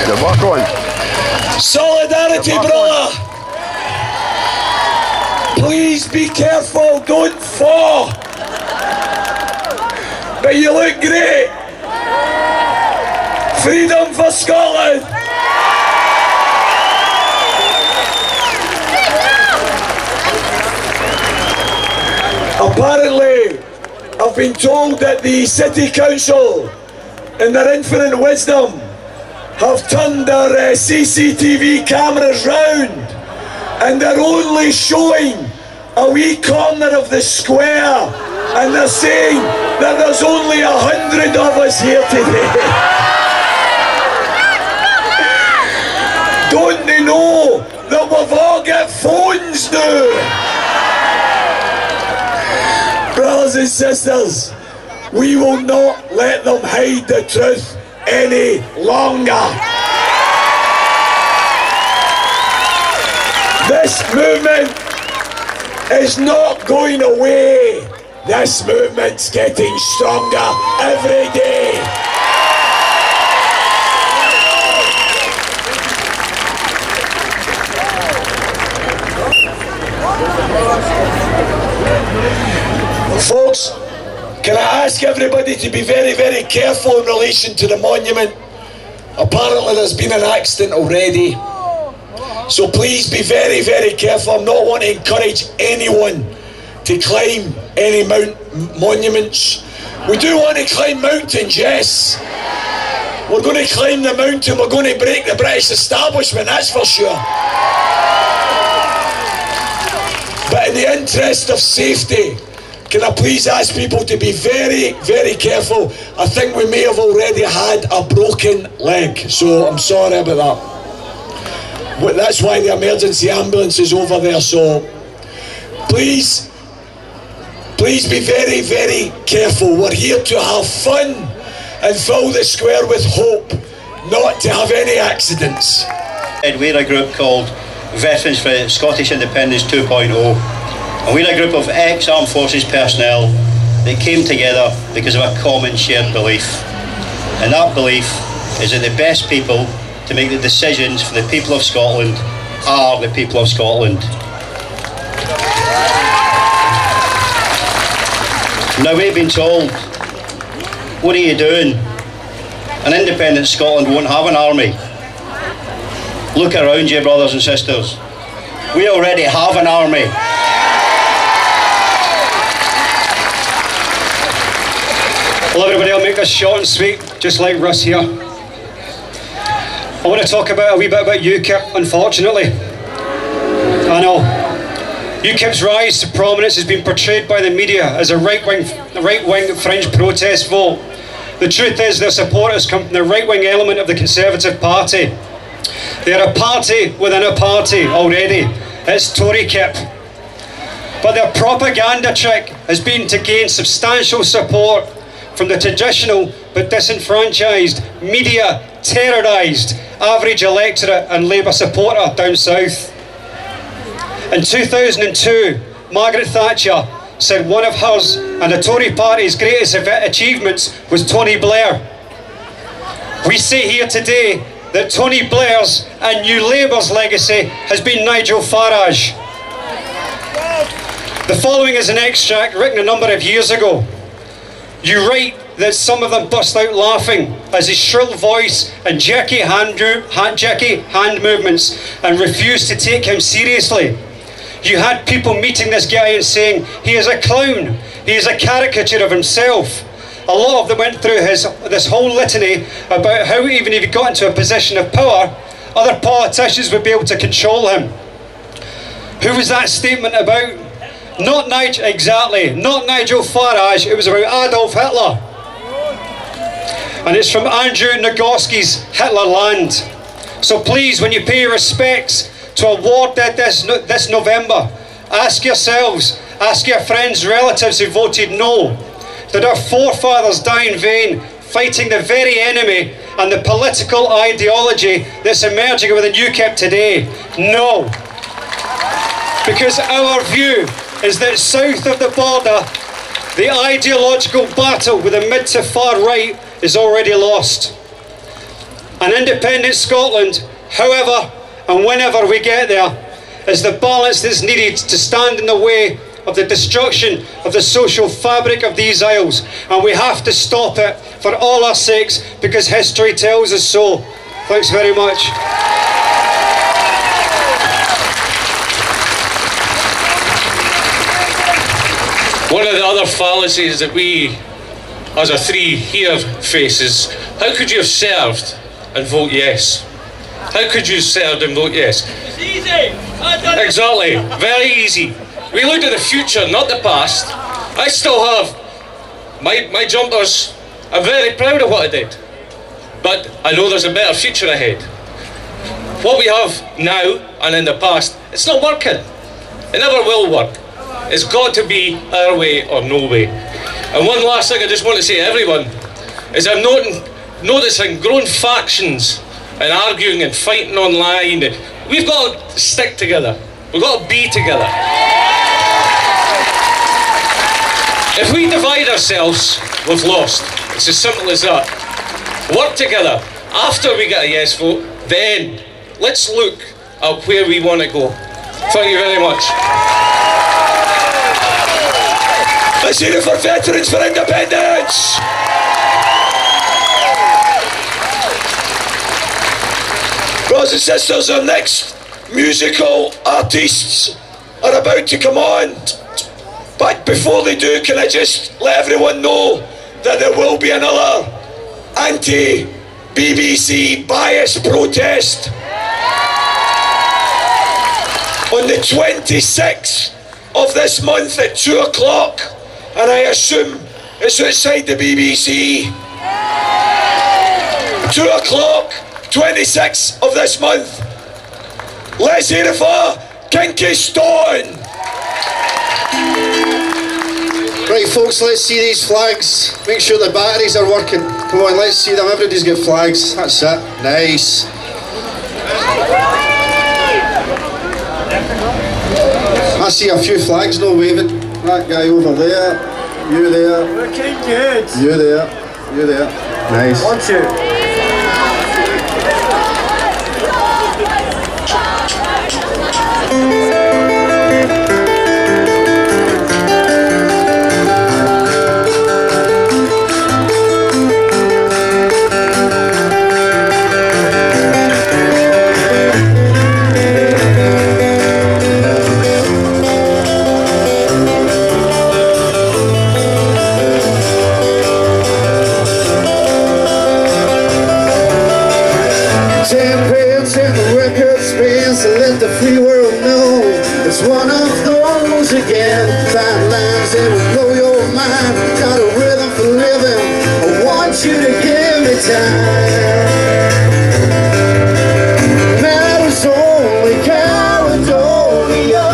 Good work on. Solidarity, brother. Please be careful, don't fall. But you look great. Freedom for Scotland. Apparently, I've been told that the City Council, in their infinite wisdom, have turned their CCTV cameras round and they're only showing a wee corner of the square, and they're saying that there's only 100 of us here today. Don't they know that we've all got phones now? Brothers and sisters, we will not let them hide the truth any longer. This movement is not going away. This movement's getting stronger every day. Folks, can I ask everybody to be very, very careful in relation to the monument? Apparently there's been an accident already. So please be very, very careful. I'm not want to encourage anyone to climb any monuments. We do want to climb mountains, yes. We're going to climb the mountain, we're going to break the British establishment, that's for sure. But in the interest of safety, can I please ask people to be very, very careful? I think we may have already had a broken leg, so I'm sorry about that. But that's why the emergency ambulance is over there, so please be very, very careful. We're here to have fun and fill the square with hope, not to have any accidents. We're a group called Veterans for Scottish Independence 2.0. And we're a group of ex-armed forces personnel that came together because of a common shared belief. And that belief is that the best people to make the decisions for the people of Scotland are the people of Scotland. Now we've been told, what are you doing? An independent Scotland won't have an army. Look around you, brothers and sisters. We already have an army. Well, everybody, I'll make this short and sweet, just like Russ here. I want to talk a wee bit about UKIP, unfortunately. I know. UKIP's rise to prominence has been portrayed by the media as a right-wing fringe protest vote. The truth is their supporters come from the right-wing element of the Conservative Party. They are a party within a party already. It's Tory-kip. But their propaganda trick has been to gain substantial support from the traditional but disenfranchised, media terrorised average electorate and Labour supporter down south. In 2002, Margaret Thatcher said one of hers and the Tory party's greatest achievements was Tony Blair. We say here today that Tony Blair's and New Labour's legacy has been Nigel Farage. The following is an extract written a number of years ago. You write that some of them burst out laughing as his shrill voice and jerky hand movements and refused to take him seriously. You had people meeting this guy and saying, he is a clown, he is a caricature of himself. A lot of them went through this whole litany about how even if he got into a position of power, other politicians would be able to control him. Who was that statement about? Not Nigel, exactly, not Nigel Farage, it was about Adolf Hitler. And it's from Andrew Nagoski's Hitlerland. So please, when you pay your respects to a war dead this November, ask yourselves, ask your friends, relatives who voted no, did our forefathers die in vain fighting the very enemy and the political ideology that's emerging within UKIP today? No. Because our view is that south of the border, the ideological battle with the mid to far right is already lost. An independent Scotland, however and whenever we get there, is the balance that's needed to stand in the way of the destruction of the social fabric of these isles, and we have to stop it for all our sakes, because history tells us so. Thanks very much. One of the other fallacies that we, as a three here, face is, how could you have served and vote yes? How could you serve and vote yes? It's easy. Exactly, very easy. We looked at the future, not the past. I still have my jumpers. I'm very proud of what I did. But I know there's a better future ahead. What we have now and in the past, it's not working. It never will work. It's got to be our way or no way. And one last thing I just want to say to everyone is I'm noticing growing factions and arguing and fighting online. We've got to stick together. We've got to be together. If we divide ourselves, we've lost. It's as simple as that. Work together. After we get a yes vote, then let's look at where we want to go. Thank you very much. Let's hear it for Veterans for Independence. Brothers and sisters, our next musical artists are about to come on. But before they do, can I just let everyone know that there will be another anti-BBC bias protest on the 26th of this month at 2 o'clock, and I assume it's outside the BBC. 2 o'clock, 26th of this month. Let's hear it for Kinky Stone. Right folks, let's see these flags. Make sure the batteries are working. Come on, let's see them. Everybody's got flags. That's it. Nice. I see a few flags no waving. That guy over there. You there. Looking good. You there. You there. Nice. 1, 2. Let the free world know it's one of those again. Fine lines that will blow your mind. Got a rhythm for living. I want you to give me time. Matters only Caledonia.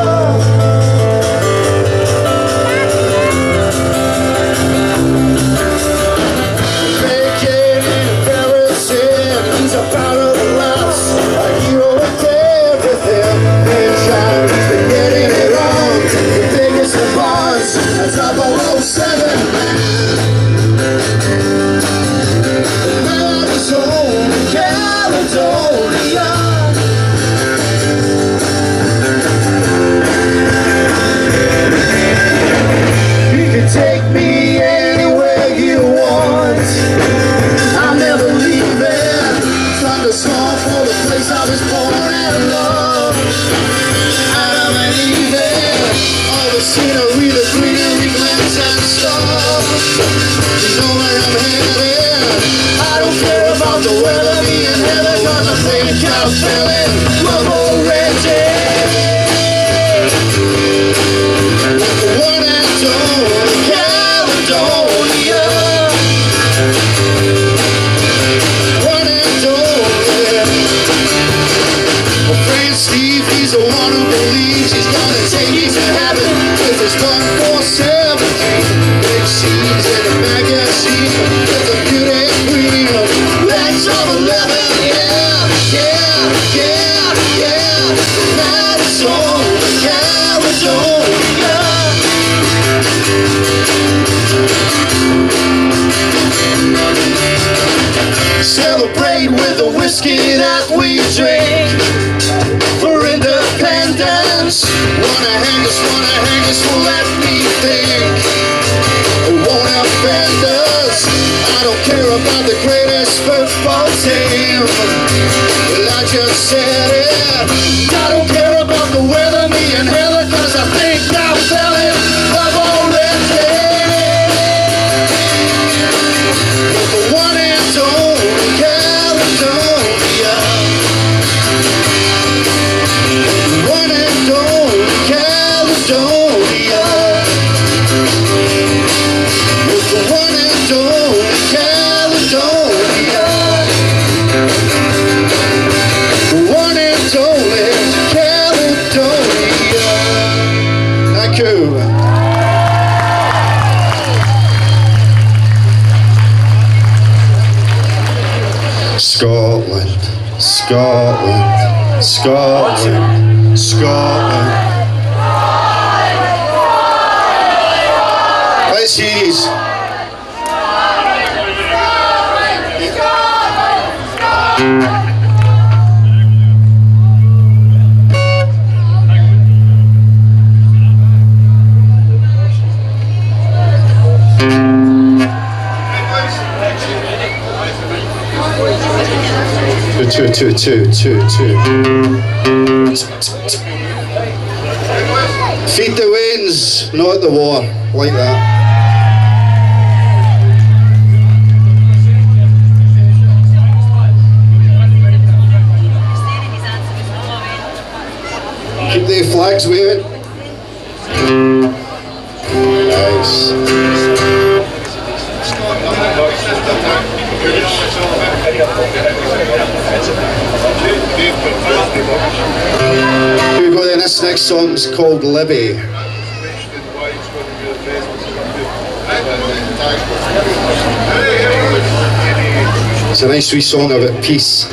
Vacating, embarrassing. He's a part of the loss. A hero of getting it wrong, the biggest of bonds, a 007 man. Love is only Caledonia. You can take me anywhere you want. I'm never leaving. Thunder song for the place I was born and loved. Scenery, the greenery, lands and stars. wanna hang us, well let me think. It won't offend us. I don't care about the greatest football team. Well, I just said it. I don't care about the weather, me and Heather, cause I think I fell in love already. With the one and only Caledonia. One and only Caledonia. With the one and only Caledonia. One and only Caledonia. Thank you. Scotland, Scotland, Scotland, Scotland. Right, series. Two. Feed the winds, not the war, like that. Keep the flags waving. Nice. Here we go then, this next song's called Libby. It's a nice wee song about peace.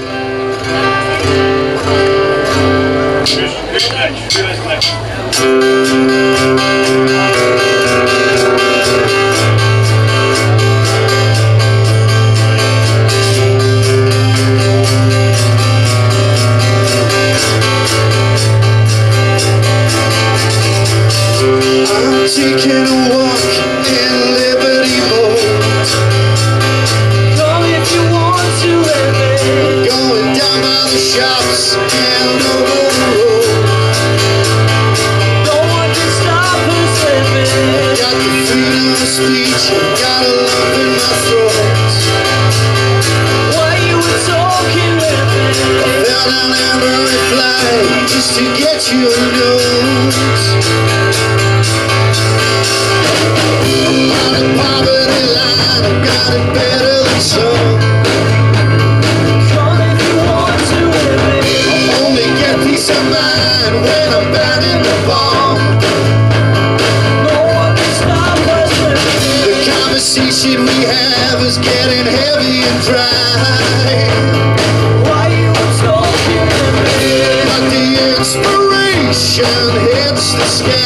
Taking a walk in Liberty Boat. Come if you want to, baby. Going down by the shops and over the road. No one can stop us, baby. Got the freedom of speech, got a lump in my throat. While you were talking, baby, I fell down every flight just to get your notes. I'm on a poverty line, I've got it better than some. Come if you want to, baby. I only get peace of mind when I'm bad in the bomb. No one can stop us, baby. The conversation we have is getting heavy and dry. Why you talking, baby? But the inspiration hits the sky.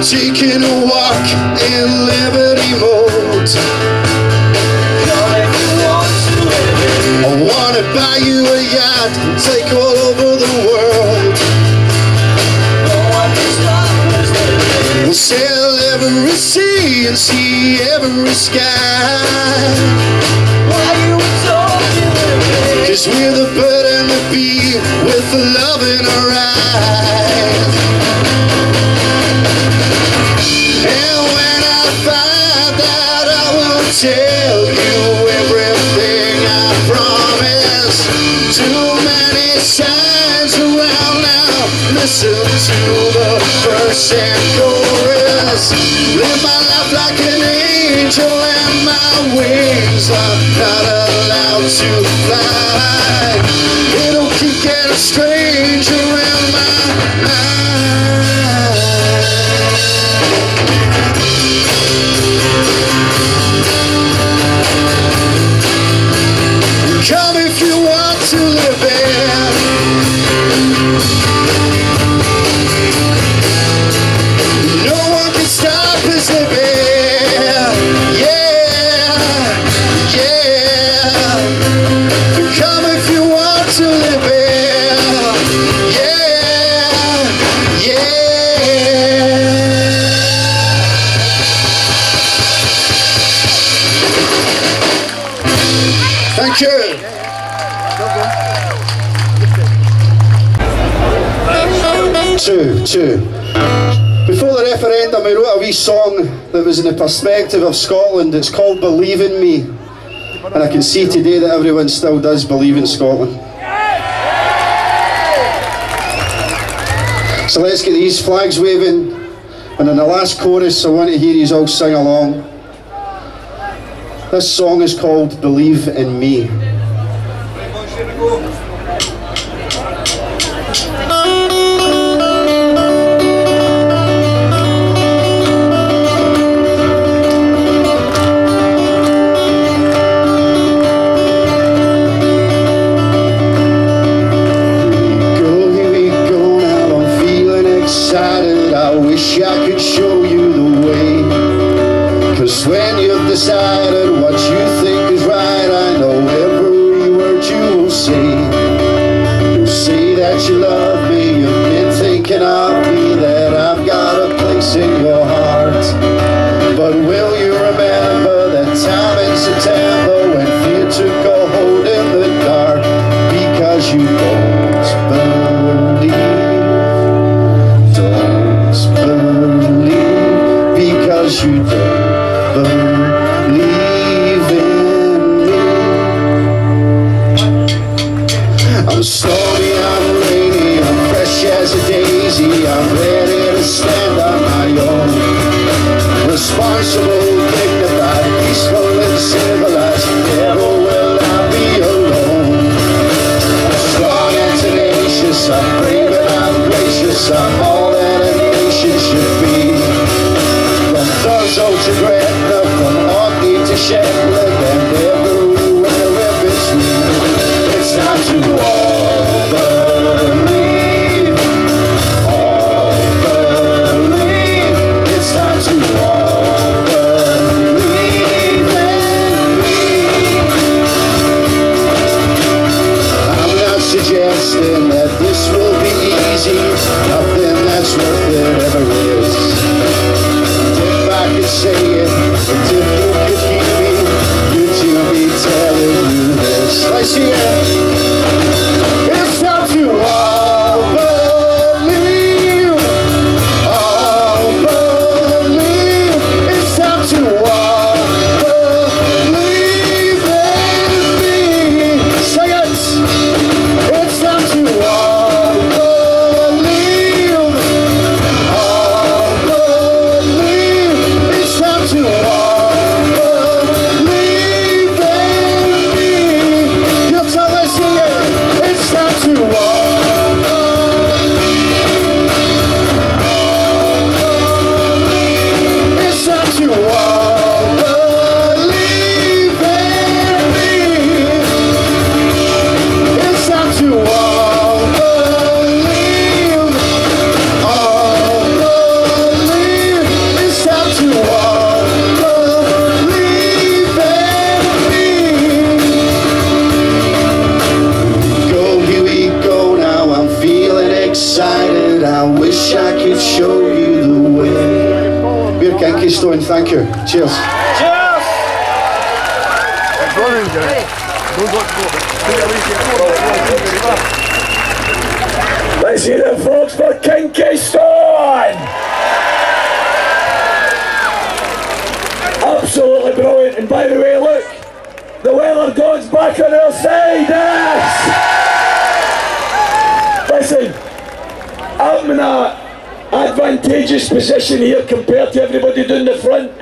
Taking a walk in Liberty Mode. Come if you want to, baby. I wanna buy you a yacht and take all over the world. No one can stop us, baby. We'll sail every sea and see every sky. Why you talking, baby? Cause we're the bird and the bee with the love in our eyes. And when I find out, I will tell you everything I promised to listen to the verse and chorus. Live my life like an angel and my wings are not allowed to fly. It'll keep getting stranger in my mind. Come if you want to live it. No one can stop us living. Yeah, yeah. Come if you want to live it. Yeah, yeah. Thank you. Two. Before the referendum, I wrote a wee song that was in the perspective of Scotland. It's called Believe in Me. And I can see today that everyone still does believe in Scotland. So let's get these flags waving. And in the last chorus, I want to hear you all sing along. This song is called Believe in Me. Decided what you think is right. I know every word you will say. You'll say that you love me. You've been thinking of me, that I've got a place in your heart. But will you remember that time in September when fear took a hold in the dark? Because you don't believe, because you don't believe. I'm stormy, I'm rainy, I'm fresh as a daisy. I'm ready to stand on my own. Responsible, dignified, peaceful and civilized. Never will I be alone. I'm strong and tenacious, I'm brave and I'm gracious. I'm all that a nation should be. From Thurso to Gretna, from Orkney to Shetland, and everywhere in between. It's time to walk. That this will be easy, nothing that's worth it ever is. If I could say it, and if you could hear me, you'd be telling you this. I see it. It's time to all believe, all believe. It's time to all believe in me. Sing it. It's time to all believe, all believe. It's time to all believe in me. You'll tell us here. It's time to all believe. It's time to all believe in me. It's time to all believe, all believe. It's time to all believe in me. Go, here we go now. I'm feeling excited. I wish I could show you the way. We're Keystone. Thank you. Cheers. Cheers! Let's hear it, folks, for King Keystone! Absolutely brilliant. And by the way, look, the weather god's back on our side. Yes! Listen, I'm an advantageous position here compared to everybody down the front.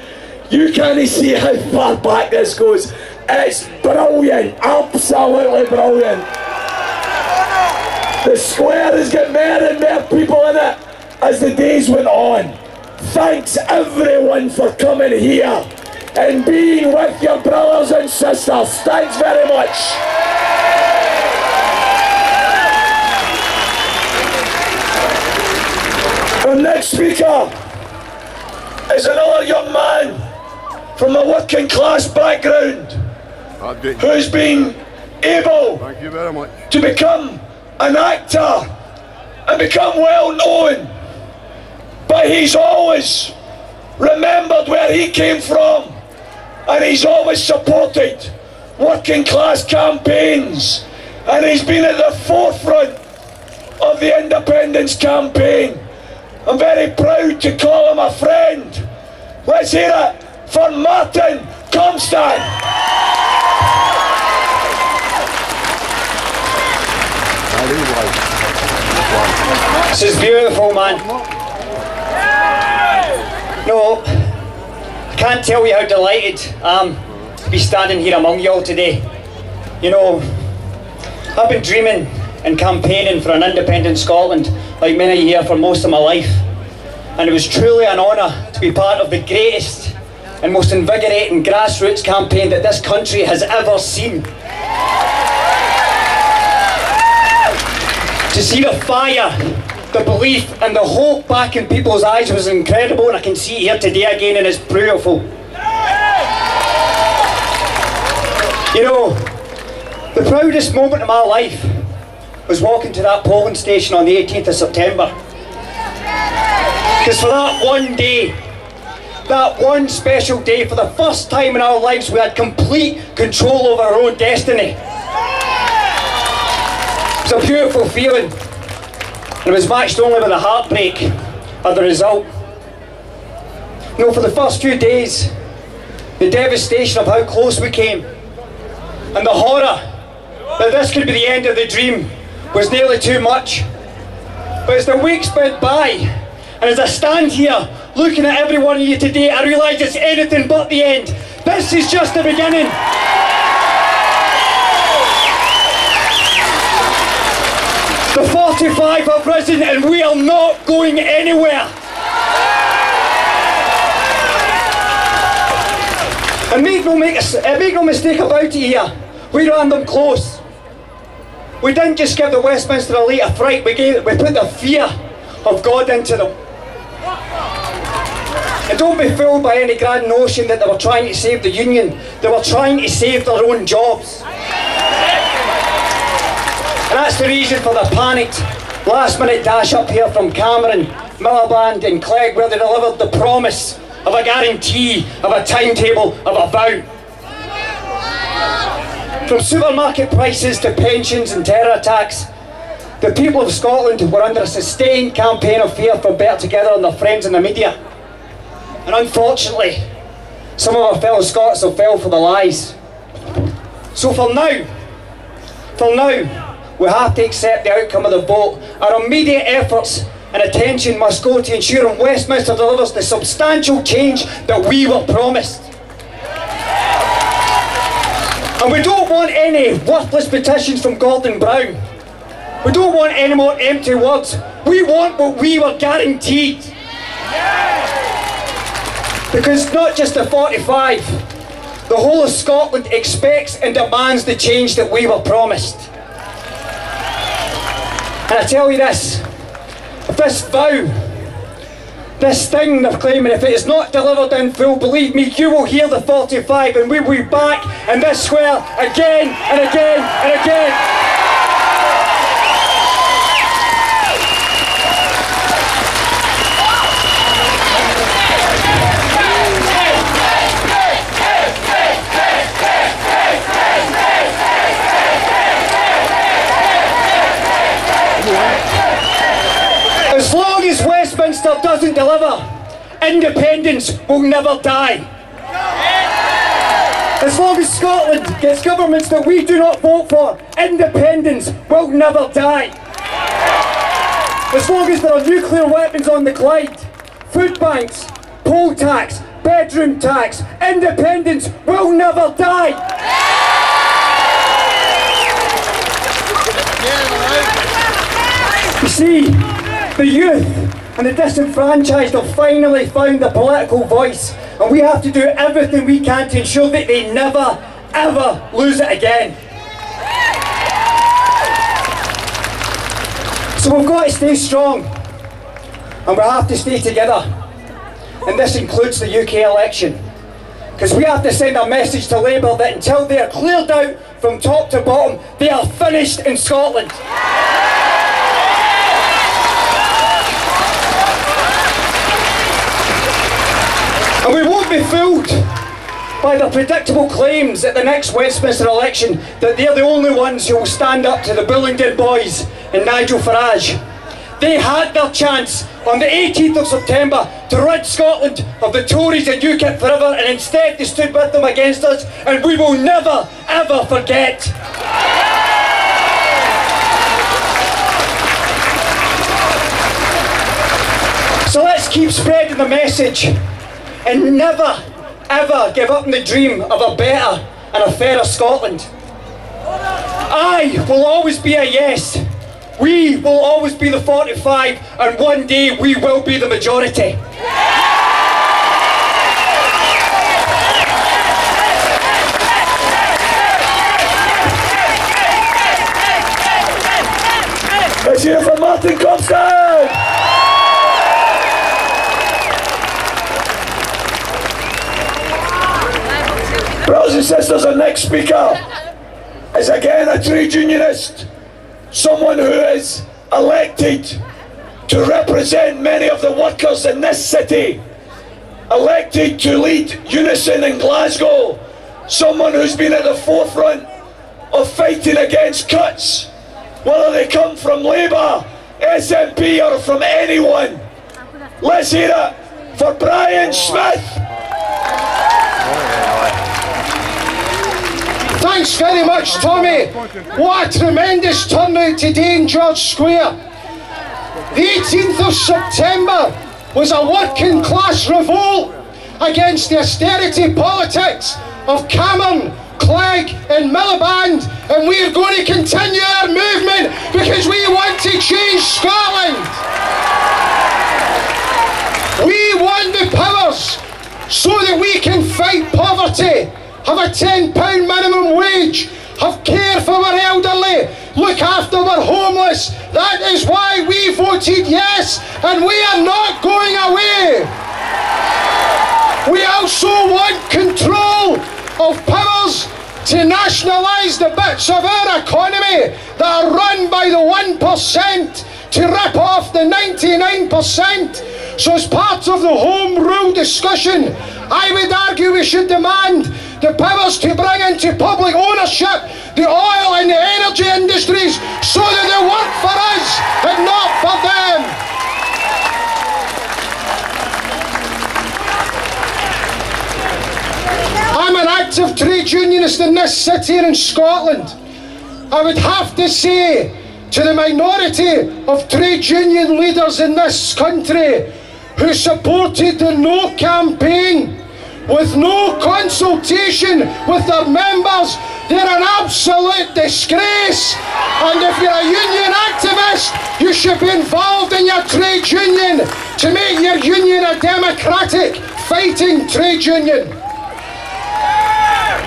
You can't see how far back this goes. It's brilliant, absolutely brilliant. The square has got more and more people in it as the days went on. Thanks everyone for coming here and being with your brothers and sisters. Thanks very much. Our next speaker is another young man from a working class background who's been able to become an actor and become well known, but he's always remembered where he came from, and he's always supported working class campaigns, and he's been at the forefront of the independence campaign. I'm very proud to call him a friend. Let's hear it for Martin Comstan. This is beautiful, man. No, I can't tell you how delighted I am to be standing here among you all today. You know, I've been dreaming and campaigning for an independent Scotland, like many of you here, for most of my life. And it was truly an honour to be part of the greatest and most invigorating grassroots campaign that this country has ever seen. To see the fire, the belief and the hope back in people's eyes was incredible, and I can see it here today again, and it's beautiful. You know, the proudest moment of my life was walking to that polling station on the 18th of September. Because for that one day, that one special day, for the first time in our lives, we had complete control over our own destiny. It was a beautiful feeling, and it was matched only with the heartbreak of the result. You know, for the first few days, the devastation of how close we came, and the horror that this could be the end of the dream, was nearly too much. But as the weeks went by, and as I stand here looking at every one of you today, I realise it's anything but the end. This is just the beginning. The 45 have risen, and we are not going anywhere. And make no mistake about it here, we ran them close. We didn't just give the Westminster elite a fright, we put the fear of God into them. And don't be fooled by any grand notion that they were trying to save the Union. They were trying to save their own jobs. And that's the reason for the panicked last minute dash up here from Cameron, Miliband and Clegg, where they delivered the promise of a guarantee, of a timetable, of a vow. From supermarket prices to pensions and terror attacks, the people of Scotland were under a sustained campaign of fear from Better Together and their friends in the media. And unfortunately, some of our fellow Scots have fell for the lies. So for now, we have to accept the outcome of the vote. Our immediate efforts and attention must go to ensuring Westminster delivers the substantial change that we were promised. And we don't want any worthless petitions from Gordon Brown. We don't want any more empty words. We want what we were guaranteed. Because not just the 45, the whole of Scotland expects and demands the change that we were promised. And I tell you this, if this vow, this thing they're claiming, if it is not delivered in full, believe me, you will hear the 45 and we will be back in this square again and again and again. As long as Westminster doesn't deliver, independence will never die. As long as Scotland gets governments that we do not vote for, independence will never die. As long as there are nuclear weapons on the Clyde, food banks, poll tax, bedroom tax, independence will never die. You see, the youth and the disenfranchised have finally found a political voice, and we have to do everything we can to ensure that they never, ever lose it again. So we've got to stay strong, and we have to stay together, and this includes the UK election, because we have to send a message to Labour that until they are cleared out from top to bottom, they are finished in Scotland. And we won't be fooled by the predictable claims at the next Westminster election that they're the only ones who will stand up to the Bullingdon boys and Nigel Farage. They had their chance on the 18th of September to rid Scotland of the Tories and UKIP forever, and instead they stood with them against us, and we will never, ever forget. So let's keep spreading the message and never, ever give up on the dream of a better and a fairer Scotland. I will always be a yes. We will always be the 45, and one day we will be the majority. Let's hear from Martin Comston! Brothers and sisters, our next speaker is again a trade unionist, someone who is elected to represent many of the workers in this city, elected to lead Unison in Glasgow, someone who's been at the forefront of fighting against cuts, whether they come from Labour, SNP or from anyone. Let's hear it for Brian Smith. Thanks very much, Tommy. What a tremendous turnout today in George Square. The 18th of September was a working class revolt against the austerity politics of Cameron, Clegg and Miliband, and we are going to continue our movement because we want to change Scotland. We want the powers so that we can fight poverty, have a £10 minimum wage, have care for our elderly, look after our homeless. That is why we voted yes, and we are not going away. We also want control of powers to nationalise the bits of our economy that are run by the 1%, to rip off the 99%. So as part of the Home Rule discussion, I would argue we should demand the powers to bring into public ownership the oil and the energy industries so that they work for us and not for them. I'm an active trade unionist in this city and in Scotland. I would have to say to the minority of trade union leaders in this country who supported the No campaign with no consultation with their members, they're an absolute disgrace. And if you're a union activist, you should be involved in your trade union to make your union a democratic, fighting trade union.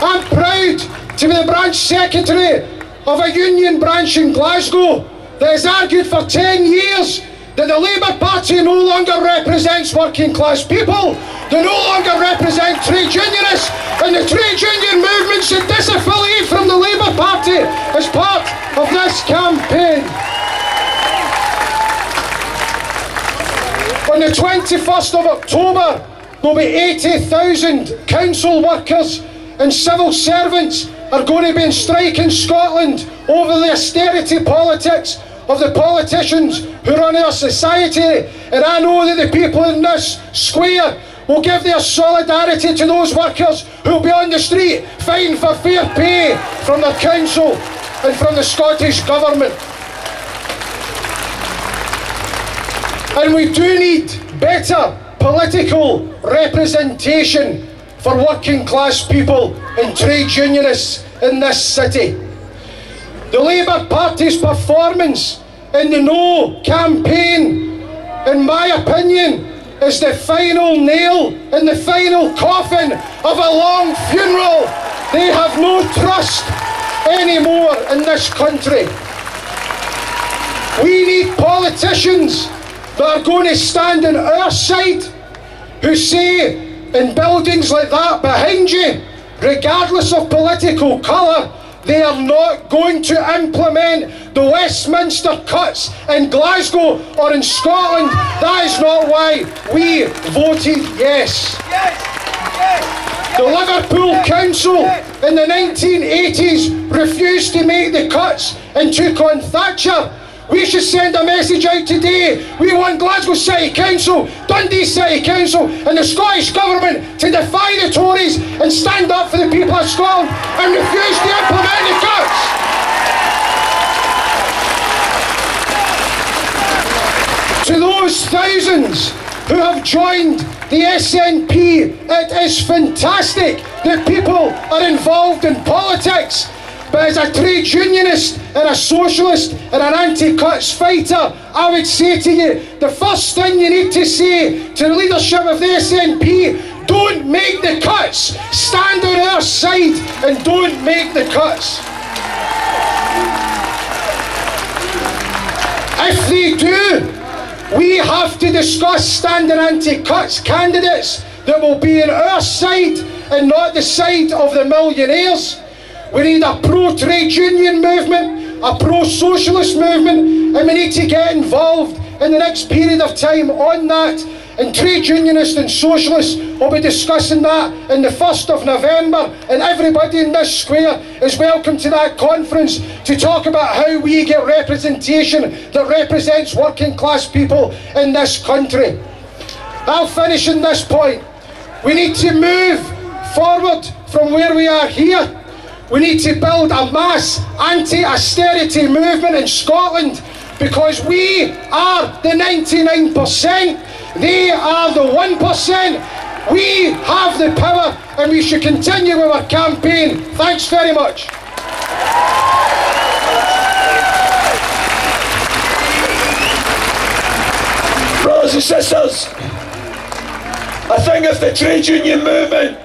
I'm proud to be the branch secretary of a union branch in Glasgow that has argued for 10 years that the Labour Party no longer represents working class people, they no longer represent trade unionists, and the trade union movement should disaffiliate from the Labour Party as part of this campaign. On the 21st of October, there'll be 80,000 council workers and civil servants are going to be in strike in Scotland over the austerity politics of the politicians who run our society, and I know that the people in this square will give their solidarity to those workers who will be on the street fighting for fair pay from their council and from the Scottish Government. And we do need better political representation for working class people and trade unionists in this city. The Labour Party's performance in the No campaign, in my opinion, is the final nail in the final coffin of a long funeral. They have no trust anymore in this country. We need politicians that are going to stand on our side, who say in buildings like that behind you, regardless of political colour, they are not going to implement the Westminster cuts in Glasgow or in Scotland. That is not why we voted yes. The Liverpool Council in the 1980s refused to make the cuts and took on Thatcher. We should send a message out today. We want Glasgow City Council, Dundee City Council and the Scottish Government to defy the Tories and stand up for the people of Scotland and refuse to implement the cuts. To those thousands who have joined the SNP, it is fantastic that people are involved in politics. But as a trade unionist and a socialist and an anti-cuts fighter, I would say to you, the first thing you need to say to the leadership of the SNP, don't make the cuts. Stand on our side and don't make the cuts. If they do, we have to discuss standing anti-cuts candidates that will be on our side and not the side of the millionaires. We need a pro-trade union movement, a pro-socialist movement, and we need to get involved in the next period of time on that. And trade unionists and socialists will be discussing that on the 1st of November, and everybody in this square is welcome to that conference to talk about how we get representation that represents working class people in this country. I'll finish on this point. We need to move forward from where we are here. We need to build a mass anti-austerity movement in Scotland, because we are the 99%, they are the 1%. We have the power and we should continue with our campaign. Thanks very much. Brothers and sisters, I think if the trade union movement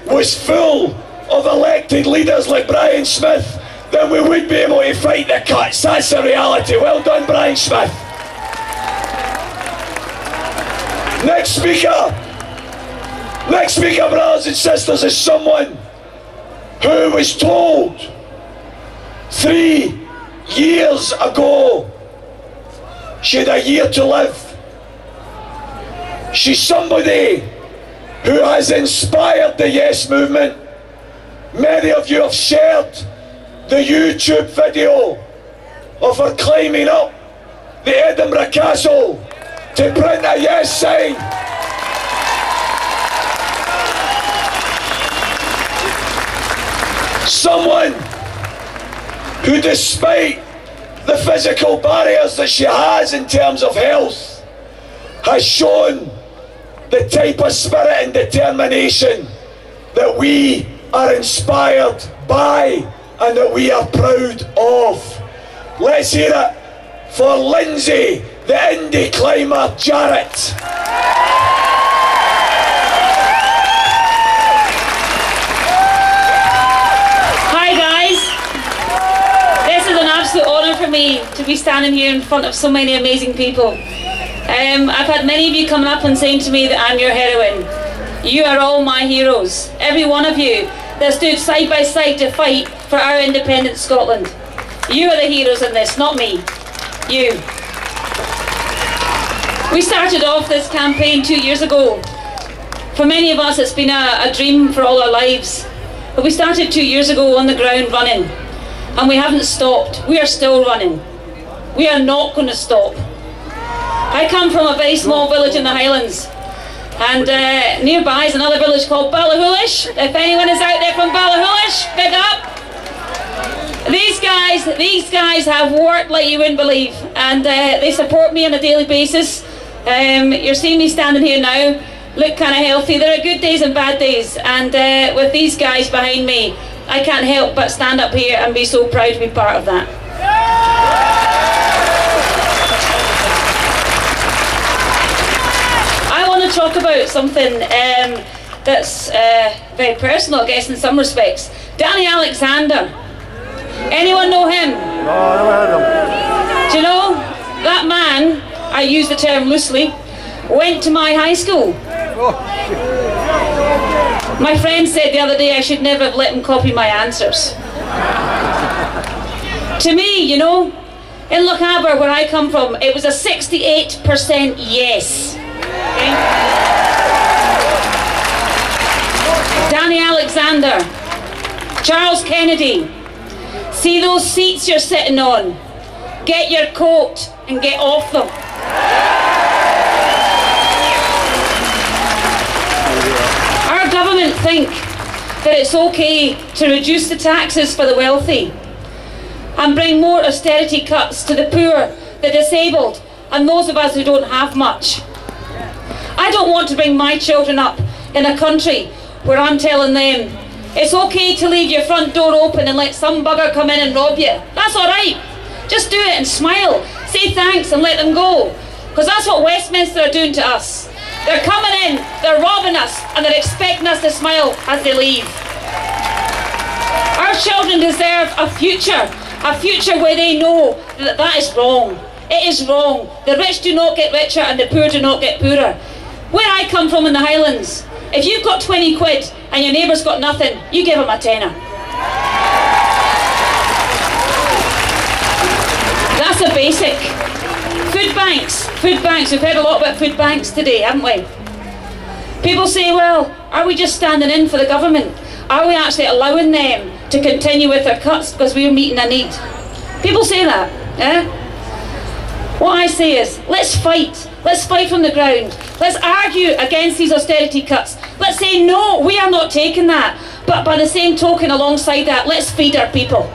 was full of elected leaders like Brian Smith, then we would be able to fight the cuts. That's the reality. Well done, Brian Smith. Next speaker, brothers and sisters, is someone who was told 3 years ago she had a year to live. She's somebody who has inspired the Yes movement. Many of you have shared the YouTube video of her climbing up the Edinburgh Castle to print a Yes sign. Someone who, despite the physical barriers that she has in terms of health, has shown the type of spirit and determination that we are inspired by and that we are proud of. Let's hear it for Lindsay, the indie climber Jarrett. Hi guys, this is an absolute honour for me to be standing here in front of so many amazing people. I've had many of you coming up and saying to me that I'm your heroine. You are all my heroes, every one of you that stood side by side to fight for our independent Scotland. You are the heroes in this, not me. You. We started off this campaign 2 years ago. For many of us it's been a dream for all our lives. But we started 2 years ago on the ground running. And we haven't stopped. We are still running. We are not going to stop. I come from a very small village in the Highlands. And nearby is another village called Ballahoolish. If anyone is out there from Ballahoolish, big up. These guys have worked like you wouldn't believe, and they support me on a daily basis. You're seeing me standing here now, look kind of healthy. There are good days and bad days, and with these guys behind me, I can't help but stand up here and be so proud to be part of that. I want to talk about something that's very personal, I guess, in some respects. Danny Alexander. Anyone know him? Do you know, that man, I use the term loosely, went to my high school. My friend said the other day I should never have let him copy my answers. To me, you know, in Lochaber, where I come from, it was a 68% yes. Okay? Danny Alexander, Charles Kennedy, see those seats you're sitting on? Get your coat and get off them. Our government think that it's okay to reduce the taxes for the wealthy and bring more austerity cuts to the poor, the disabled, and those of us who don't have much. I don't want to bring my children up in a country where I'm telling them it's okay to leave your front door open and let some bugger come in and rob you. That's alright. Just do it and smile. Say thanks and let them go. Because that's what Westminster are doing to us. They're coming in, they're robbing us, and they're expecting us to smile as they leave. Our children deserve a future where they know that that is wrong. It is wrong. The rich do not get richer and the poor do not get poorer. Where I come from in the Highlands, if you've got 20 quid and your neighbour's got nothing, you give him a tenner. That's a basic. Food banks, we've heard a lot about food banks today, haven't we? People say, well, are we just standing in for the government? Are we actually allowing them to continue with their cuts because we're meeting a need? People say that, eh? What I say is, let's fight from the ground. Let's argue against these austerity cuts. Let's say, no, we are not taking that. But by the same token, alongside that, let's feed our people.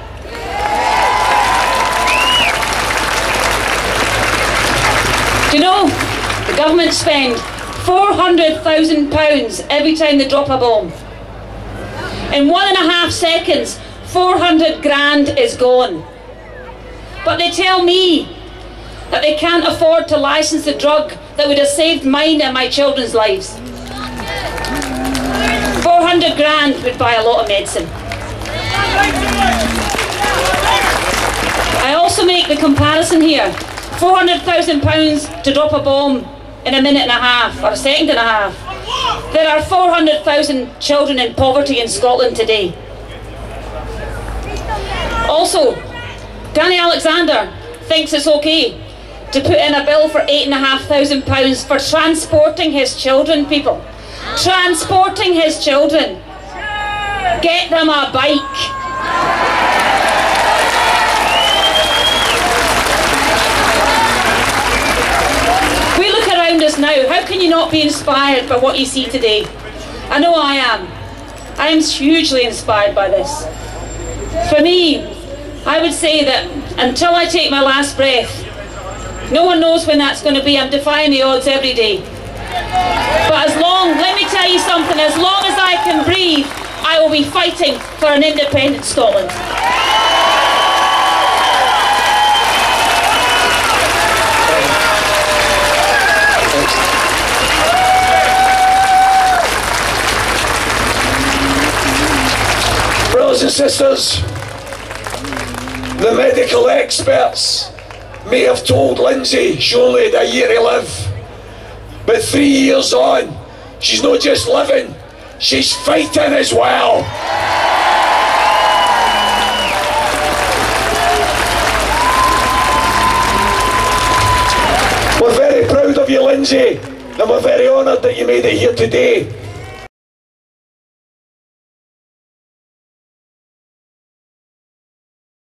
Do you know, the government spend £400,000 every time they drop a bomb. In 1.5 seconds, 400 grand is gone. But they tell me that they can't afford to license a drug that would have saved mine and my children's lives. 400 grand would buy a lot of medicine. I also make the comparison here. £400,000 to drop a bomb in 1.5 minutes or 1.5 seconds. There are 400,000 children in poverty in Scotland today. Also, Danny Alexander thinks it's okay to put in a bill for £8,500 for transporting his children, people. Transporting his children. Get them a bike. We look around us now, how can you not be inspired by what you see today? I know I am. I am hugely inspired by this. For me, I would say that until I take my last breath, no one knows when that's going to be. I'm defying the odds every day. But let me tell you something, as long as I can breathe, I will be fighting for an independent Scotland. Brothers and sisters, the medical experts may have told Lindsay she only had a year to live, but 3 years on, she's not just living, she's fighting as well. We're very proud of you, Lindsay, and we're very honoured that you made it here today.